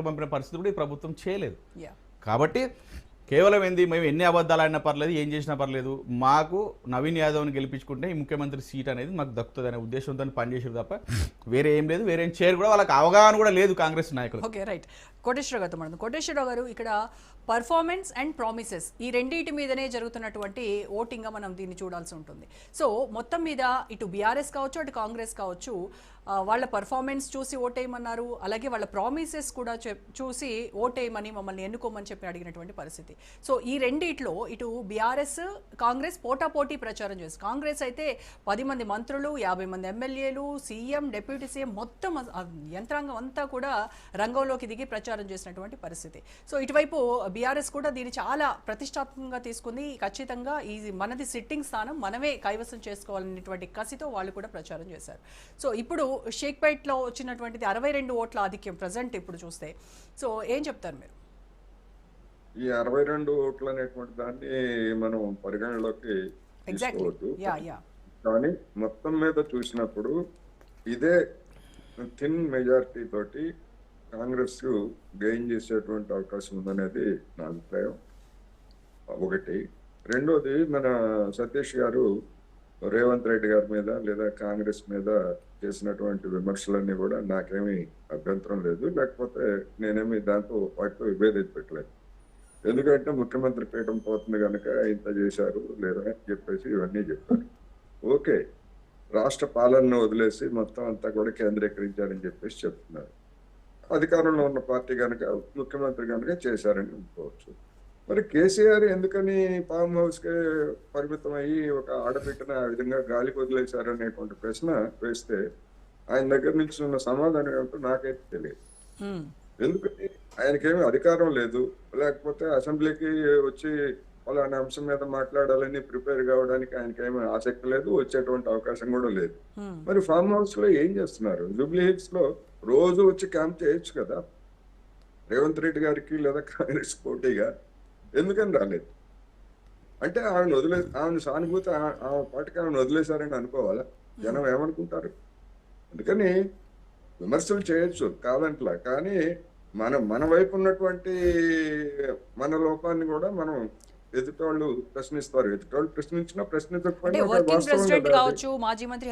పంపిన పరిస్థితి కూడా ఈ ప్రభుత్వం చేయలేదు. యా కాబట్టి కేవలం ఏంది, మేము ఎన్ని అబద్ధాలు ఆడినా పర్లేదు, ఏం చేసినా పర్లేదు, మాకు నవీన్ యాదవ్ని గెలిపించుకుంటే ఈ ముఖ్యమంత్రి సీట్ అనేది మాకు దక్కుతుంది అనే ఉద్దేశంతో పనిచేసారు తప్ప వేరే ఏం లేదు. వేరే ఏం చేయరు కూడా, వాళ్ళకి అవగాహన కూడా లేదు కాంగ్రెస్ నాయకులు. Okay right. కోటేశ్వరరావు గారితో మనం కోటేశ్వరరావు గారు, ఇక్కడ పర్ఫార్మెన్స్ అండ్ ప్రామిసెస్ ఈ రెండింటి మీదనే జరుగుతున్నటువంటి ఓటింగ్గా మనం దీన్ని చూడాల్సి ఉంటుంది. సో మొత్తం మీద ఇటు బీఆర్ఎస్ కావచ్చు, అటు కాంగ్రెస్ కావచ్చు, వాళ్ళ పర్ఫార్మెన్స్ చూసి ఓటేయమన్నారు, అలాగే వాళ్ళ ప్రామిసెస్ కూడా చూసి ఓటేయమని మమ్మల్ని ఎన్నుకోమని చెప్పి అడిగినటువంటి పరిస్థితి. సో ఈ రెండిట్లో ఇటు బీఆర్ఎస్ కాంగ్రెస్ పోటాపోటీ ప్రచారం చేస్తారు. కాంగ్రెస్ అయితే 10 మంది మంత్రులు, 50 మంది ఎమ్మెల్యేలు, సీఎం, డిప్యూటీ సీఎం మొత్తం యంత్రాంగం అంతా కూడా రంగంలోకి దిగి ప్రచారం చేసినటువంటి పరిస్థితి. సో ఇటువైపు బీఆర్ఎస్ కూడా దీన్ని చాలా ప్రతిష్టాత్మకంగా తీసుకుంది. ఖచ్చితంగా ఈ మనది సిట్టింగ్ స్థానం మనమే కైవసం చేసుకోవాలనేటువంటి కసితో వాళ్ళు కూడా ప్రచారం చేశారు. సో ఇప్పుడు షేక్పేట్లో వచ్చినటువంటిది 62 ఓట్ల ఆధిక్యం ప్రజెంట్ ఇప్పుడు చూస్తే. సో ఏం చెప్తారు మీరు? ఈ 62 ఓట్లు అనేటువంటి దాన్ని మనం పరిగణలోకి తీసుకోవద్దు. కానీ మొత్తం మీద చూసినప్పుడు ఇదే థిన్ మెజారిటీ తోటి కాంగ్రెస్ గెయిన్ చేసేటువంటి అవకాశం ఉందనేది నా అభిప్రాయం. ఒకటి. రెండోది, మన సతీష్ గారు రేవంత్ రెడ్డి గారి మీద లేదా కాంగ్రెస్ మీద చేసినటువంటి విమర్శలన్నీ కూడా నాకేమీ అభ్యంతరం లేదు, లేకపోతే నేనేమి వాటితో విభేదించి పెట్టలేదు. ఎందుకంటే ముఖ్యమంత్రి పీఠం పోతుంది కనుక ఇంత చేశారు లేదా అని చెప్పేసి ఇవన్నీ చెప్పారు. ఓకే, రాష్ట్ర పాలనను వదిలేసి మొత్తం అంతా కూడా కేంద్రీకరించారని చెప్పేసి చెప్తున్నారు. అధికారంలో ఉన్న పార్టీ కనుక ముఖ్యమంత్రి కనుక చేశారని అనుకోవచ్చు. మరి కేసీఆర్ ఎందుకని ఫామ్ హౌస్కే పరిమితం అయ్యి ఒక ఆడబిడ్డను ఆ విధంగా గాలికి వదిలేశారనేటువంటి ప్రశ్న వేస్తే ఆయన దగ్గర నుంచి ఉన్న సమాధానం ఏమిటో నాకైతే తెలియదు. ఎందుకని ఆయనకేమీ అధికారం లేదు, లేకపోతే అసెంబ్లీకి వచ్చి అలాంటి అంశం మీద మాట్లాడాలని ప్రిపేర్ కావడానికి ఆయనకేమీ ఆసక్తి లేదు, వచ్చేటువంటి అవకాశం కూడా లేదు. మరి ఫామ్ హౌస్ లో ఏం చేస్తున్నారు? జూబ్లీ హిల్స్ లో రోజు వచ్చి క్యాంప్ చేయొచ్చు కదా రేవంత్ రెడ్డి గారికి లేదా కాంగ్రెస్ పోటీగా, ఎందుకని రాలేదు? అంటే ఆమెను సానుభూతి ఆమె పాటికి ఆమెను వదిలేశారని అనుకోవాలా? జనం ఏమనుకుంటారు? అందుకని విమర్శలు చేయొచ్చు కాదంట్లా, కానీ మన వైపు ఉన్నటువంటి మన లోపాన్ని కూడా మనం ఎదుటోళ్ళు ప్రశ్నిస్తారు. ఎదుటోళ్ళు ప్రశ్నించినా ప్రశ్నించకపోయినా వర్కింగ్ ప్రెసిడెంట్ కావచ్చు, మాజీ మంత్రి